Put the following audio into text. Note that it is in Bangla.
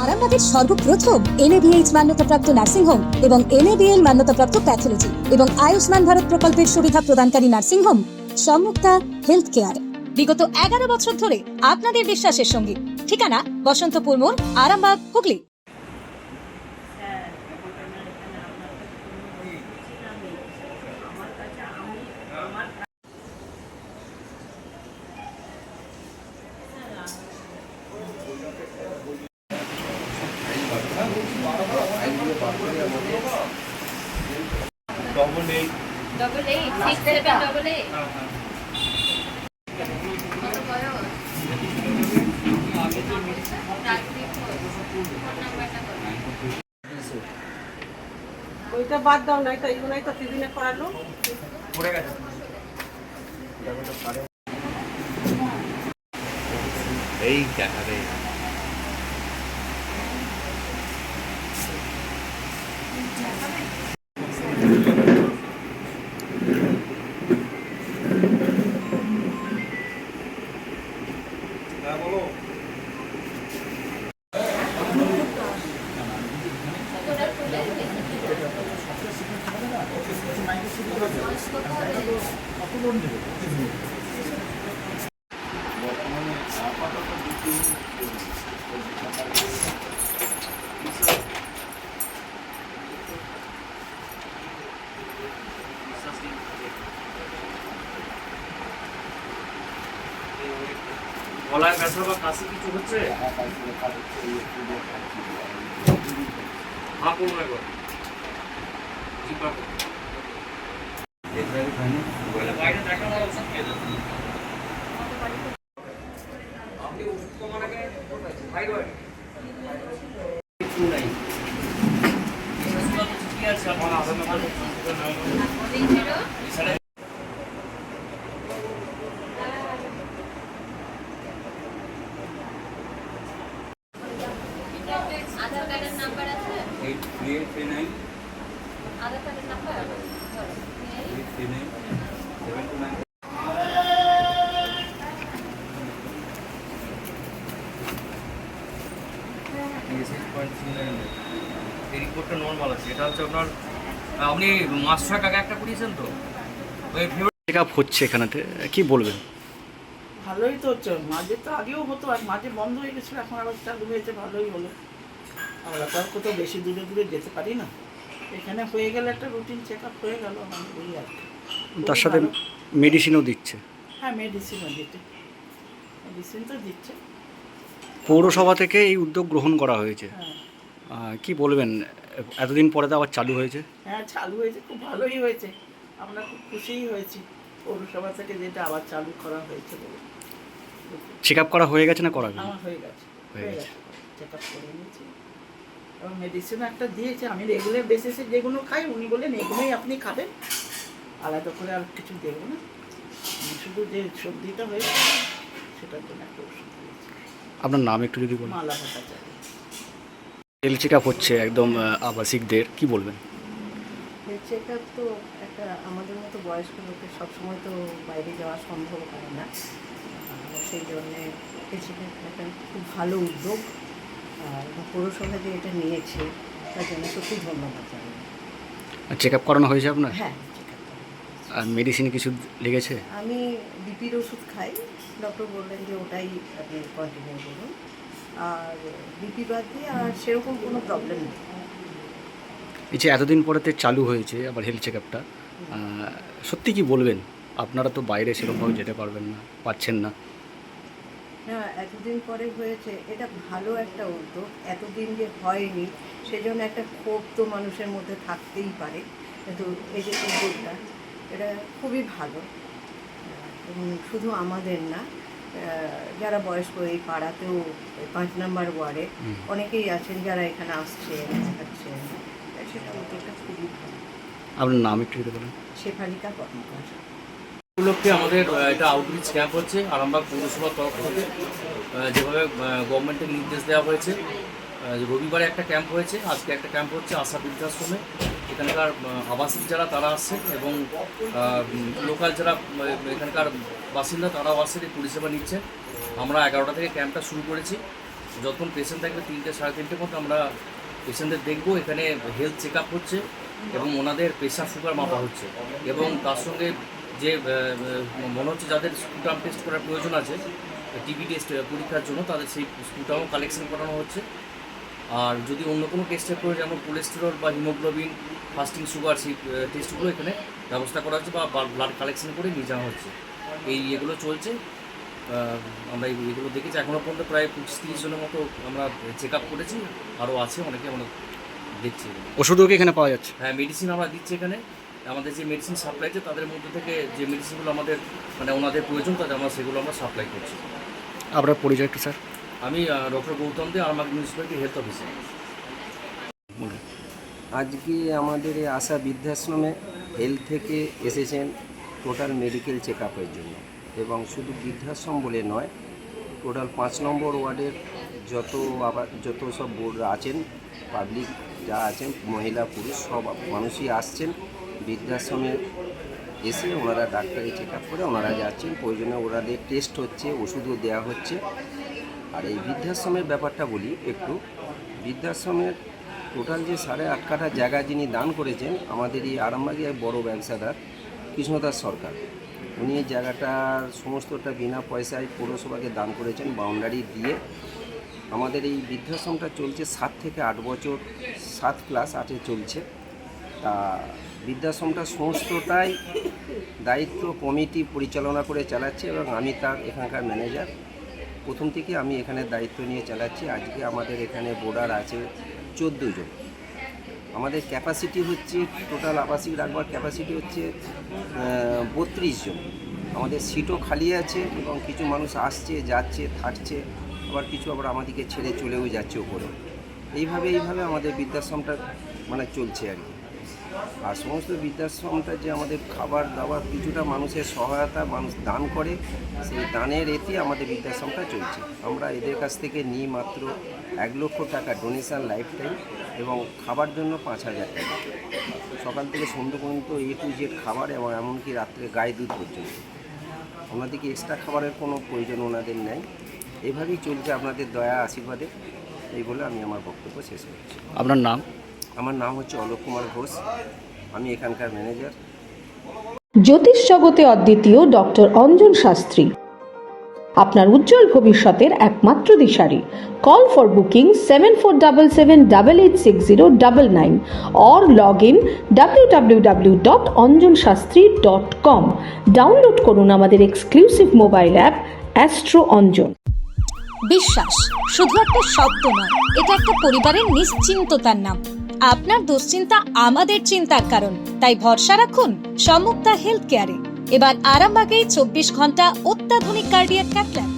আরামবাগের সর্বপ্রথম NABH মান্যতাপ্রাপ্ত নার্সিং হোম এবং NABL মান্যতাপ্রাপ্ত প্যাথোলজি এবং আয়ুষ্মান ভারত প্রকল্পের সুবিধা প্রদানকারী নার্সিং হোম সম্যুক্তা হেলথ কেয়ার বিগত 11 বছর ধরে আপনাদের বিশ্বাসের সঙ্গী। ঠিকানা বসন্তপুর মোড়, আরামবাগ, হুগলি। double eight 6788 ওইটা বাদ দাও না, এটা ইউনাই তো টিভিনে করালো পড়ে গেছে। এই দেখাবে গলায় ব্যথা বা কাশি কিছু হচ্ছে? হ্যাঁ করুন একবার। বাইরে দেখানোর অপশন কি আছে? আপনি ওষুধ কমার আগে থাইরয়েড কিছু নাই। কি আছে আপনার আধার নাম্বার? আধার কার্ডের নাম্বার আছে? 8839 আধার কার্ডের নাম্বার 839 729 এই রিপোর্টটা নর্মাল আছে। এটা হচ্ছে আপনার আপনি মাস 6 আগে একটা করিয়েছেন তো ওই চেক আপ হচ্ছে এখানেতে, কি বলবেন? ভালোই তো হচ্ছে, মাঝে তো আগেও হতো আর মাঝে বন্ধ হয়ে গেছিলো, এখন আবার চালু হয়েছে, ভালোই হলো। আমরা তো আর কোথাও বেশি দূরে দূরে যেতে পারি না, এখানে হয়ে গেলে একটা রুটিন চেক আপ হয়ে গেল আমাদের এই আর কি। তার সাথে মেডিসিনও দিচ্ছে। হ্যাঁ মেডিসিনও দিচ্ছে, মেডিসিন তো দিচ্ছে। পৌরসভা থেকে এই উদ্যোগ গ্রহণ করা হয়েছে, হ্যাঁ কি বলবেন? এতদিন পরে তো আবার চালু হয়েছে। হ্যাঁ চালু হয়েছে, খুব ভালোই হয়েছে, আমরা খুব খুশিই হয়েছি পৌরসভা থেকে যেটা আবার চালু করা হয়েছে বলে। চেক আপ করা হয়ে গেছে না করা হয়নি? আমার হয়ে গেছে, হয়ে গেছে। চেক আপ করে নিয়েছি এবং মেডিসিন একটা দিয়েছে। আমি রেগুলার বেসিসে যেগুলো খাই উনি বলেন এগুলোই আপনি খাবেন, আলাদা করে আর কিছু দেবো না, আমি শুধু যে সর্দিটা হয়েছে সেটার জন্য একটা ওষুধ দিয়েছি। আপনার নাম একটু যদি বলেন। মালা ভট্টাচার্য। হেলথ চেক আপ হচ্ছে একদম আবাসিকদের, কি বলবেন? হেলথ চেক আপ তো একটা আমাদের মতো বয়স্ক লোকের সবসময় তো বাইরে যাওয়া সম্ভব হয় না, সেই জন্যে হেলথ চেক আপ একটা খুব ভালো উদ্যোগ, আর পৌরসভা যে এটা নিয়েছে তার জন্য সত্যি ধন্যবাদ জানাই। চেক আপ করানো হয়েছে আপনার? হ্যাঁ চেক আপ করা হয়েছে। আর মেডিসিন কিছু লেগেছে? আমি বিপির ওষুধ খাই, ডক্টর বললেন যে ওটাই আপনি কন্টিনিউ করুন, আর বিপি বাদ দিয়ে আর সেরকম কোনো প্রবলেম নেই। এই যে এতদিন পরেতে চালু হয়েছে আবার হেলথ চেক আপটা, সত্যি কি বলবেন? আপনারা তো বাইরে সেরকমভাবে যেতে পারবেন না, পাচ্ছেন না। না এতদিন পরে হয়েছে, এটা ভালো একটা উদ্যোগ, এতদিন যে হয়নি সেজন্য একটা ক্ষোভ তো মানুষের মধ্যে থাকতেই পারে, কিন্তু এই যে উদ্যোগটা এটা খুবই ভালো। এবং শুধু আমাদের না, যারা বয়স্ক এই পাড়াতেও 5 নম্বর ওয়ার্ডে অনেকেই আছেন যারা এখানে আসছেন দেখাচ্ছেন, সেটা উদ্যোগটা খুবই ভালো। আপনার নাম একটু যদি বলেন। শেফালিকা কর্মকার। উপলক্ষে আমাদের এটা আউটরিচ ক্যাম্প হচ্ছে আরামবাগ পৌরসভার তরফ থেকে, যেভাবে গভর্নমেন্টের নির্দেশ দেওয়া হয়েছে। রবিবারে একটা ক্যাম্প হয়েছে, আজকে একটা ক্যাম্প হচ্ছে আশা বৃদ্ধাশ্রমে। এখানকার আবাসিক যারা তারা আসছেন এবং লোকাল যারা এখানকার বাসিন্দা তারাও আসছেন, এই পরিষেবা নিচ্ছেন। আমরা 11টা থেকে ক্যাম্পটা শুরু করেছি যখন পেশেন্ট থাকবে 3টে সাড়ে 3টের মধ্যে আমরা পেশেন্টদের দেখবো। এখানে হেলথ চেক আপ হচ্ছে এবং ওনাদের প্রেশার সুগার মাপা হচ্ছে এবং তার সঙ্গে যে মনে হচ্ছে যাদের স্পুটাম টেস্ট করার প্রয়োজন আছে টিবি টেস্ট পরীক্ষার জন্য, তাদের সেই স্পুটামও কালেকশন করানো হচ্ছে। আর যদি অন্য কোনো টেস্টের প্রয়োজন, যেমন কোলেস্টেরল বা হিমোগ্লোবিন, ফাস্টিং সুগার, সেই টেস্টগুলো এখানে ব্যবস্থা করা হচ্ছে বা ব্লাড কালেকশন করে নিয়ে যাওয়া হচ্ছে। এগুলো চলছে। আমরা এগুলো দেখেছি, এখনও পর্যন্ত প্রায় 25-30 জনের মতো আমরা চেক আপ করেছি, আরও আছে অনেকে আমরা দেখছি। ওষুধও কি এখানে পাওয়া যাচ্ছে? হ্যাঁ, মেডিসিন আমরা দিচ্ছি এখানে। আমাদের যে মেডিসিন সাপ্লাই আছে তাদের মধ্যে থেকে যে মেডিসিনগুলো আমাদের মানে ওনাদের প্রয়োজন তাদের আমরা সেগুলো আমরা সাপ্লাই করছি। আপনার পরিচয় একটু স্যার? আমি ডক্টর গৌতম দে, আরামবাগ মিউনিসিপ্যালিটি হেলথ অফিসার। আজকে আমাদের এই আশা বৃদ্ধাশ্রমে হেলথ থেকে এসেছেন টোটাল মেডিকেল চেক আপের জন্য, এবং শুধু বৃদ্ধাশ্রম বলে নয়, টোটাল 5 নম্বর ওয়ার্ডের যত সব বোর্ড আছেন, পাবলিক যা আছেন, মহিলা পুরুষ সব মানুষই আসছেন বৃদ্ধাশ্রমে এসে ওনারা ডাক্তারি চেক আপ করে ওনারা যাচ্ছেন। প্রয়োজনে ওনাদের টেস্ট হচ্ছে, ওষুধও দেওয়া হচ্ছে। আর এই বৃদ্ধাশ্রমের ব্যাপারটা বলি একটু। বৃদ্ধাশ্রমের টোটাল যে 8.5 কাঠা জায়গা যিনি দান করেছেন, আমাদের এই আরামবাগের এক বড় ব্যবসাদার কৃষ্ণদাস সরকার, উনি এই জায়গাটার সমস্তটা বিনা পয়সায় পৌরসভাকে দান করেছেন, বাউন্ডারি দিয়ে। আমাদের এই বৃদ্ধাশ্রমটা চলছে 7 থেকে 8 বছর, 7 ক্লাস 8-এ চলছে। তা বৃদ্ধাশ্রমটা সমস্তটাই দায়িত্ব কমিটি পরিচালনা করে চালাচ্ছে এবং আমি তার এখানকার ম্যানেজার। প্রথম থেকে আমি এখানে দায়িত্ব নিয়ে চালাচ্ছি। আজকে আমাদের এখানে বোর্ডার আছে 14 জন। আমাদের ক্যাপাসিটি হচ্ছে টোটাল আবাসিক রাখবার ক্যাপাসিটি হচ্ছে 32 জন। আমাদের সিটও খালি আছে এবং কিছু মানুষ আসছে, যাচ্ছে, থাকছে, আবার কিছু আবার আমাদেরকে ছেড়ে চলেও যাচ্ছে উপরে। এইভাবে আমাদের বৃদ্ধাশ্রমটা মানে চলছে আর কি। আর সমস্ত বৃদ্ধাশ্রমটা যে আমাদের খাবার দাবার কিছুটা মানুষের সহায়তা মানুষ দান করে, সেই দানের এতে আমাদের বৃদ্ধাশ্রমটা চলছে। আমরা এদের কাছ থেকে নিই মাত্র 1 লক্ষ টাকা ডোনেশন লাইফ টাইম, এবং খাবার জন্য 5,000 টাকা, সকাল থেকে সন্ধ্যে পর্যন্ত A to Z খাবার, এবং এমনকি রাত্রে গায়ে দুধ পর্যন্ত। ওনাদেরকে এক্সট্রা খাবারের কোনো প্রয়োজন ওনাদের নেই। এভাবেই চলছে আপনাদের দয়া আশীর্বাদে। এই বলে আমি আমার বক্তব্য শেষ করছি। আপনার নাম? আমার নাম হচ্ছে অলোক কুমার ঘোষ, আমি এখানকার ম্যানেজার। জ্যোতিষ জগতে অদ্বিতীয় ডক্টর অঞ্জন শাস্ত্রী, আপনার উজ্জ্বল ভবিষ্যতের একমাত্র দিশারি। Call for booking 7477886099 or log in www.anjanshastri.com। Download করুন আমাদের exclusive mobile app Astro Anjan. বিশ্বাস শুধু একটা শব্দ নয়, এটা একটা পরিবারের নিশ্চিন্ততার নাম। আপনার দুশ্চিন্তা আমাদের চিন্তার কারণ, তাই ভরসা রাখুন সম্মুক্তা হেলথ কেয়ারে। এবার আরামবাগে 24 ঘন্টা অত্যাধুনিক কার্ডিয়াক ক্যাথল্যাব।